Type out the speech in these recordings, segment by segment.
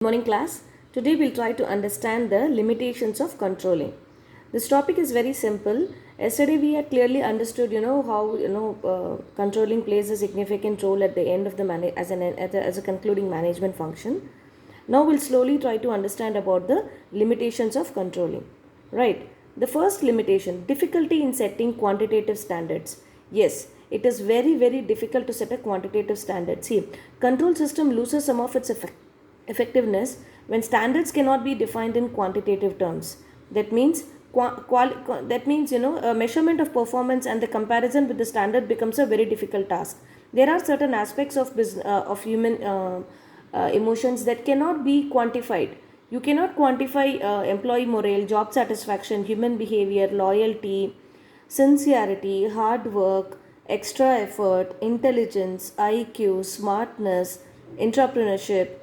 Morning class. Today we'll try to understand the limitations of controlling. This topic is very simple. Yesterday we had clearly understood, how controlling plays a significant role at the end of the as a concluding management function. Now we'll slowly try to understand about the limitations of controlling. Right. The first limitation: difficulty in setting quantitative standards. Yes, it is very difficult to set a quantitative standard. See, control system loses some of its effectiveness when standards cannot be defined in quantitative terms. That means a measurement of performance and the comparison with the standard becomes a very difficult task. There are certain aspects of human emotions that cannot be quantified. You cannot quantify employee morale, job satisfaction, human behavior, loyalty, sincerity, hard work, extra effort, intelligence, IQ, smartness, entrepreneurship.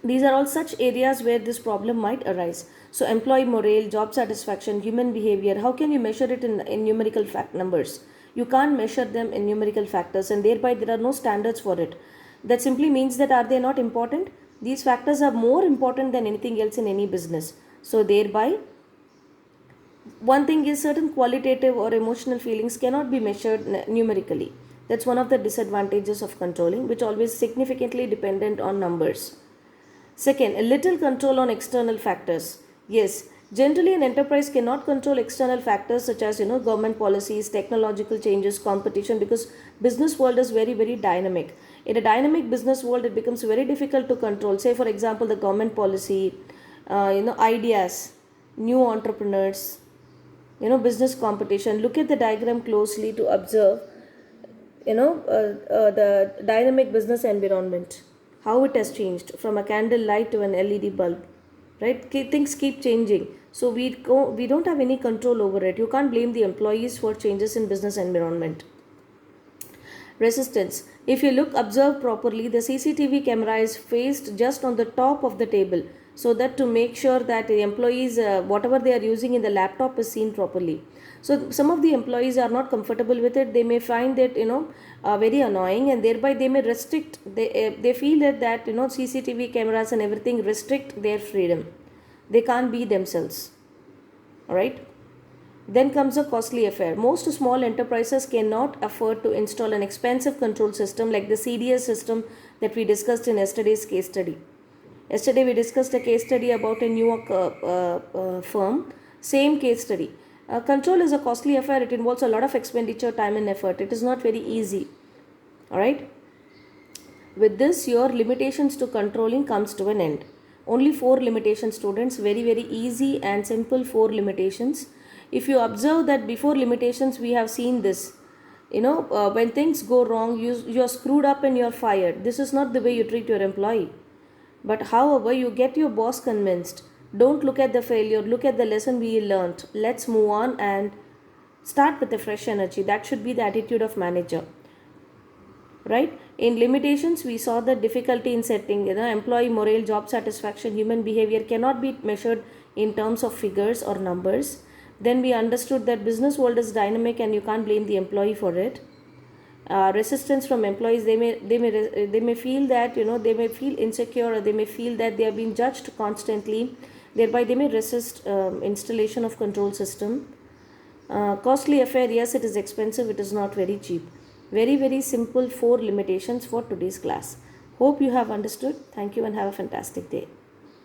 These are all such areas where this problem might arise. So, employee morale, job satisfaction, human behavior, how can you measure it in numerical numbers? You can't measure them in numerical factors, and thereby there are no standards for it. That simply means that are they not important? These factors are more important than anything else in any business. So, thereby, one thing is certain qualitative or emotional feelings cannot be measured numerically. That's one of the disadvantages of controlling, which always significantly dependent on numbers. Second, a little control on external factors. Yes, generally an enterprise cannot control external factors such as government policies, technological changes, competition, because business world is very dynamic. In a dynamic business world, it becomes very difficult to control. Say for example, the government policy, ideas, new entrepreneurs, business competition. Look at the diagram closely to observe the dynamic business environment, how it has changed from a candle light to an LED bulb, right? Things keep changing, so we don't have any control over it. You can't blame the employees for changes in business environment. Resistance: if you observe properly, the CCTV camera is faced just on the top of the table, so that to make sure that the employees whatever they are using in the laptop is seen properly. So some of the employees are not comfortable with it. They may find it very annoying, and thereby they may restrict. They feel that CCTV cameras and everything restrict their freedom. They can't be themselves. All right. Then comes a costly affair. Most small enterprises cannot afford to install an expensive control system like the CDS system that we discussed in yesterday's case study. Yesterday we discussed a case study about a New York firm. Same case study. Control is a costly affair. It involves a lot of expenditure, time and effort. It is not very easy. Alright. With this, your limitations to controlling comes to an end. Only 4 limitations, students. Very easy and simple 4 limitations. If you observe that before limitations we have seen this. When things go wrong, you are screwed up and you are fired. This is not the way you treat your employee. But however, you get your boss convinced. Don't look at the failure, look at the lesson we learned. Let's move on and start with a fresh energy. That should be the attitude of manager. Right? In limitations, we saw the difficulty in setting employee morale, job satisfaction, human behavior cannot be measured in terms of figures or numbers. Then we understood that business world is dynamic and you can't blame the employee for it. Resistance from employees: they may feel that they may feel insecure, or they may feel that they are being judged constantly. Thereby they may resist installation of control system. Costly affair: yes, it is expensive, it is not very cheap. Very simple 4 limitations for today's class. Hope you have understood. Thank you and have a fantastic day.